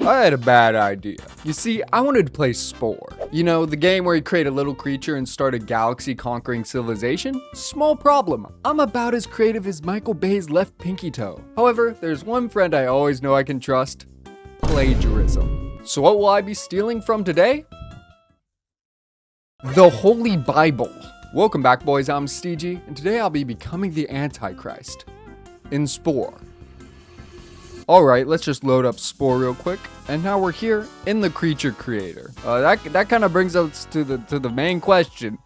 I had a bad idea. You see, I wanted to play Spore. You know, the game where you create a little creature and start a galaxy-conquering civilization? Small problem. I'm about as creative as Michael Bay's left pinky toe. However, there's one friend I always know I can trust. Plagiarism. So what will I be stealing from today? The Holy Bible. Welcome back, boys. I'm Steegee, and today I'll be becoming the Antichrist in Spore. Alright, let's just load up Spore real quick. And now we're here in the creature creator. That kind of brings us to the main question.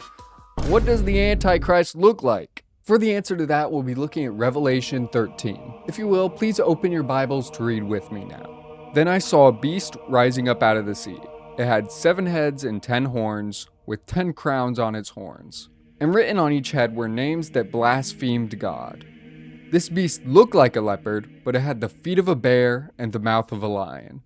What does the Antichrist look like? For the answer to that, we'll be looking at Revelation 13. If you will, please open your Bibles to read with me now. Then I saw a beast rising up out of the sea. It had 7 heads and 10 horns, with 10 crowns on its horns. And written on each head were names that blasphemed God. This beast looked like a leopard, but it had the feet of a bear and the mouth of a lion.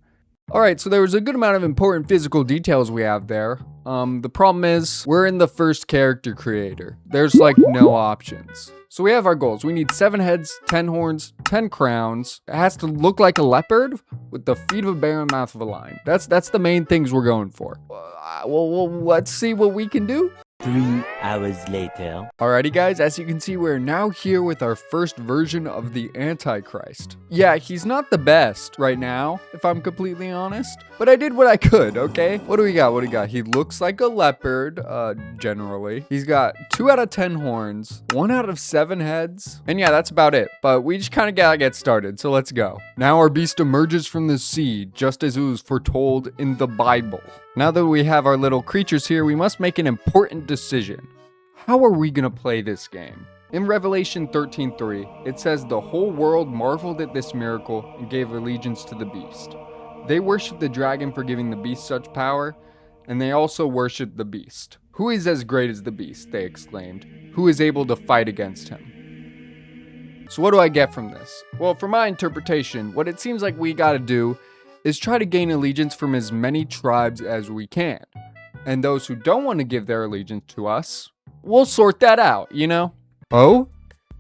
Alright, so there was a good amount of important physical details we have there. The problem is, we're in the first character creator. There's like no options. So we have our goals. We need 7 heads, 10 horns, 10 crowns. It has to look like a leopard with the feet of a bear and mouth of a lion. That's the main things we're going for. Well, let's see what we can do. 3 hours later. Alrighty guys, as you can see, we're now here with our first version of the Antichrist. Yeah, he's not the best right now, if I'm completely honest, but I did what I could, okay? What do we got? He looks like a leopard, generally. He's got 2 out of 10 horns, 1 out of 7 heads, and yeah, that's about it. But we just kind of gotta get started, so let's go. Now our beast emerges from the sea, just as it was foretold in the Bible. Now that we have our little creatures here, we must make an important decision. How are we gonna play this game? In Revelation 13:3, it says the whole world marveled at this miracle and gave allegiance to the beast. They worshiped the dragon for giving the beast such power, and they also worshiped the beast. Who is as great as the beast? They exclaimed. Who is able to fight against him? So what do I get from this? Well, for my interpretation, what it seems like we gotta do is try to gain allegiance from as many tribes as we can. And those who don't want to give their allegiance to us, we'll sort that out, you know? Oh,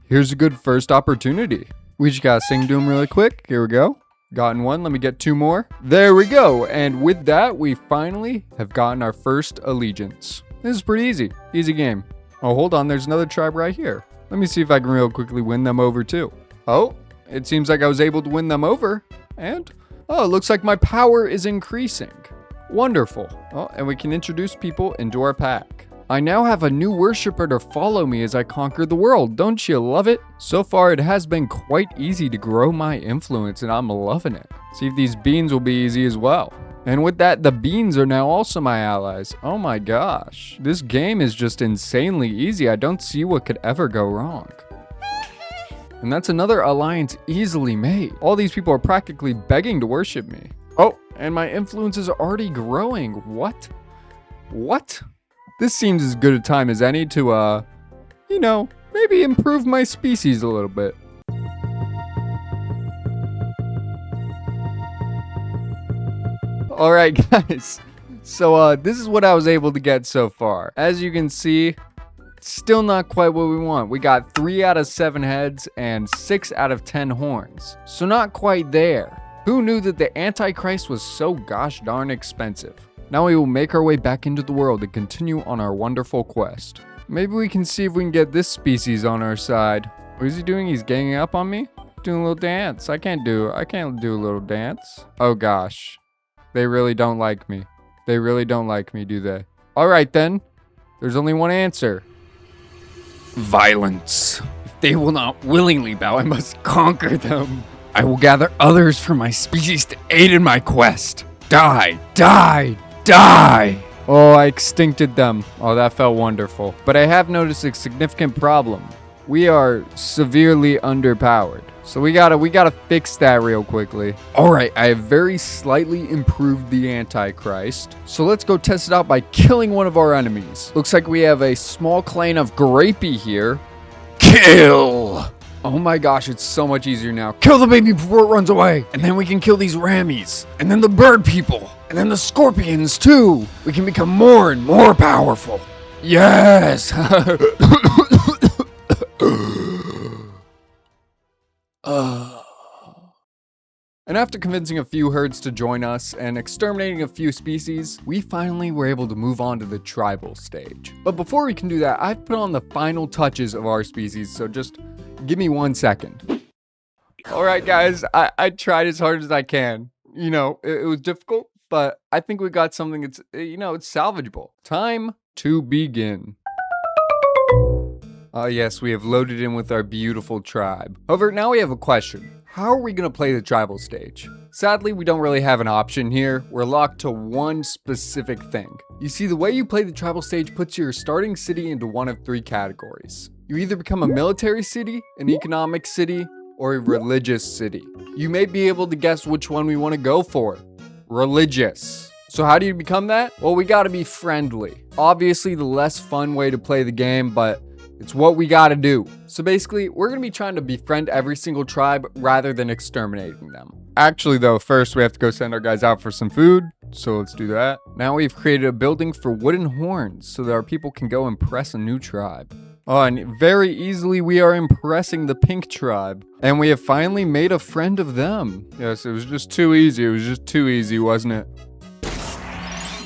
here's a good first opportunity. We just gotta sing to him really quick. Here we go. Gotten 1, let me get 2 more. There we go, and with that, we finally have gotten our first allegiance. This is pretty easy. Easy game. Oh, hold on, there's another tribe right here. Let me see if I can real quickly win them over too. Oh, it seems like I was able to win them over, and oh, it looks like my power is increasing. Wonderful. Oh, and we can introduce people into our pack. I now have a new worshiper to follow me as I conquer the world. Don't you love it? So far, it has been quite easy to grow my influence, and I'm loving it. See if these beans will be easy as well. And with that, the beans are now also my allies. Oh my gosh. This game is just insanely easy. I don't see what could ever go wrong. And that's another alliance easily made. All these people are practically begging to worship me. Oh, and my influence is already growing. What? What? This seems as good a time as any to, you know, maybe improve my species a little bit. Alright, guys. So, this is what I was able to get so far. As you can see, still not quite what we want. We got 3 out of 7 heads and 6 out of 10 horns. So not quite there. Who knew that the Antichrist was so gosh darn expensive? Now we will make our way back into the world and continue on our wonderful quest. Maybe we can see if we can get this species on our side. What is he doing? He's ganging up on me? Doing a little dance. I can't do a little dance. Oh gosh. They really don't like me. They really don't like me, do they? Alright then. There's only one answer. Violence. If they will not willingly bow, I must conquer them. I will gather others from my species to aid in my quest. Die, die, die. Oh, I extincted them. Oh, that felt wonderful. But I have noticed a significant problem. We are severely underpowered. So we gotta fix that real quickly. Alright, I have very slightly improved the Antichrist. So let's go test it out by killing one of our enemies. Looks like we have a small clan of Grapey here. Kill! Oh my gosh, it's so much easier now. Kill the baby before it runs away. And then we can kill these rammies. And then the bird people. And then the scorpions too. We can become more and more powerful. Yes! And after convincing a few herds to join us and exterminating a few species, we finally were able to move on to the tribal stage. But before we can do that, I've put on the final touches of our species, so just give me 1 second. Alright guys, I tried as hard as I can. You know, it was difficult, but I think we got something that's, it's salvageable. Time to begin. Yes, we have loaded in with our beautiful tribe. However, now we have a question. How are we going to play the tribal stage? Sadly, we don't really have an option here. We're locked to one specific thing. You see, the way you play the tribal stage puts your starting city into one of 3 categories. You either become a military city, an economic city, or a religious city. You may be able to guess which one we want to go for. Religious. So how do you become that? Well, we gotta be friendly. Obviously, the less fun way to play the game, but it's what we gotta do. So basically, we're gonna be trying to befriend every single tribe rather than exterminating them. Actually though, first we have to go send our guys out for some food. So let's do that. Now we've created a building for wooden horns so that our people can go impress a new tribe. Oh, and very easily we are impressing the pink tribe. And we have finally made a friend of them. Yes, it was just too easy. It was just too easy, wasn't it?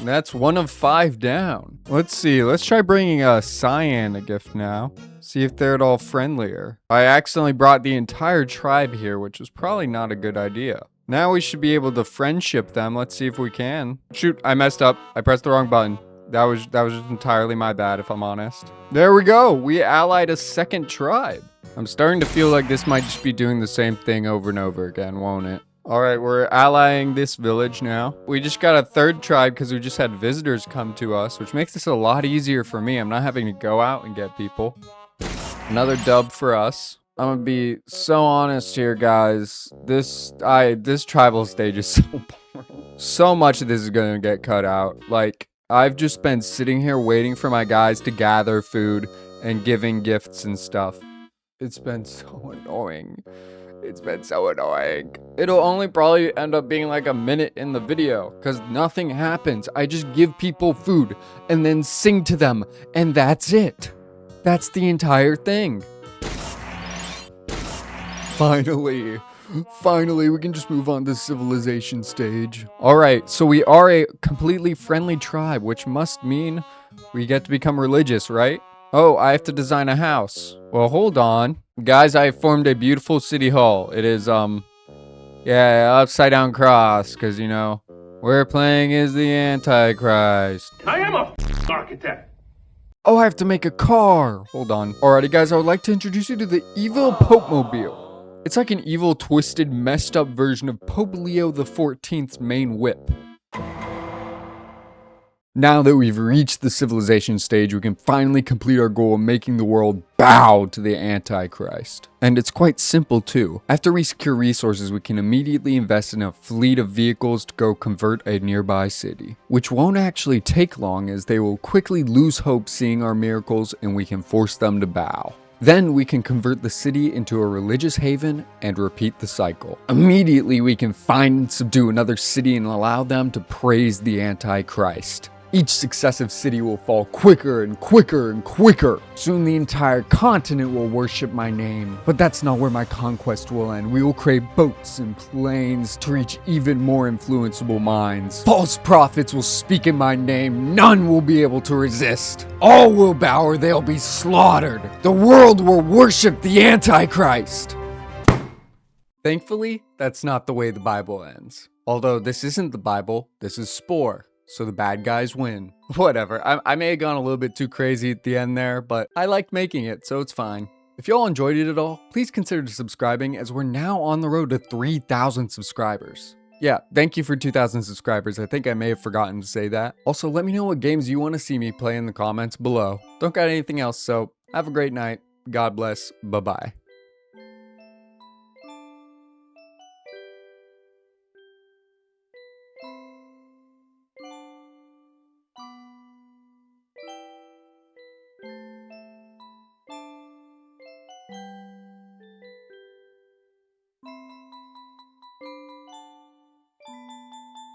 That's 1 of 5 down. Let's see. Let's try bringing a cyan a gift now. See if they're at all friendlier. I accidentally brought the entire tribe here, which was probably not a good idea. Now we should be able to friendship them. Let's see if we can. Shoot, I messed up. I pressed the wrong button. That was just entirely my bad, if I'm honest. There we go. We allied a second tribe. I'm starting to feel like this might just be doing the same thing over and over again, won't it? All right, we're allying this village now. We just got a 3rd tribe because we just had visitors come to us, which makes this a lot easier for me. I'm not having to go out and get people. Another dub for us. I'm gonna be so honest here, guys. This tribal stage is so boring. So much of this is gonna get cut out. Like, I've just been sitting here waiting for my guys to gather food and giving gifts and stuff. It's been so annoying. It's been so annoying. It'll only probably end up being like a minute in the video because nothing happens. I just give people food and then sing to them and that's it. That's the entire thing. Finally, we can just move on to the civilization stage. Alright, so we are a completely friendly tribe, which must mean we get to become religious, right? Oh, I have to design a house. Well, hold on. Guys, I formed a beautiful city hall. It is, upside down cross, because, we're playing as the Antichrist. I am a architect. Oh, I have to make a car. Hold on. Alrighty, guys, I would like to introduce you to the evil Pope Mobile. It's like an evil, twisted, messed up version of Pope Leo XIV's main whip. Now that we've reached the civilization stage, we can finally complete our goal of making the world bow to the Antichrist. And it's quite simple too. After we secure resources, we can immediately invest in a fleet of vehicles to go convert a nearby city. Which won't actually take long as they will quickly lose hope seeing our miracles and we can force them to bow. Then we can convert the city into a religious haven and repeat the cycle. Immediately we can find and subdue another city and allow them to praise the Antichrist. Each successive city will fall quicker and quicker and quicker. Soon the entire continent will worship my name. But that's not where my conquest will end. We will create boats and planes to reach even more influenceable minds. False prophets will speak in my name. None will be able to resist. All will bow or they'll be slaughtered. The world will worship the Antichrist. Thankfully, that's not the way the Bible ends. Although this isn't the Bible, this is Spore. So the bad guys win. Whatever, I may have gone a little bit too crazy at the end there, but I liked making it, so it's fine. If y'all enjoyed it at all, please consider subscribing as we're now on the road to 3,000 subscribers. Yeah, thank you for 2,000 subscribers. I think I may have forgotten to say that. Also, let me know what games you want to see me play in the comments below. Don't got anything else, so have a great night. God bless. Bye-bye.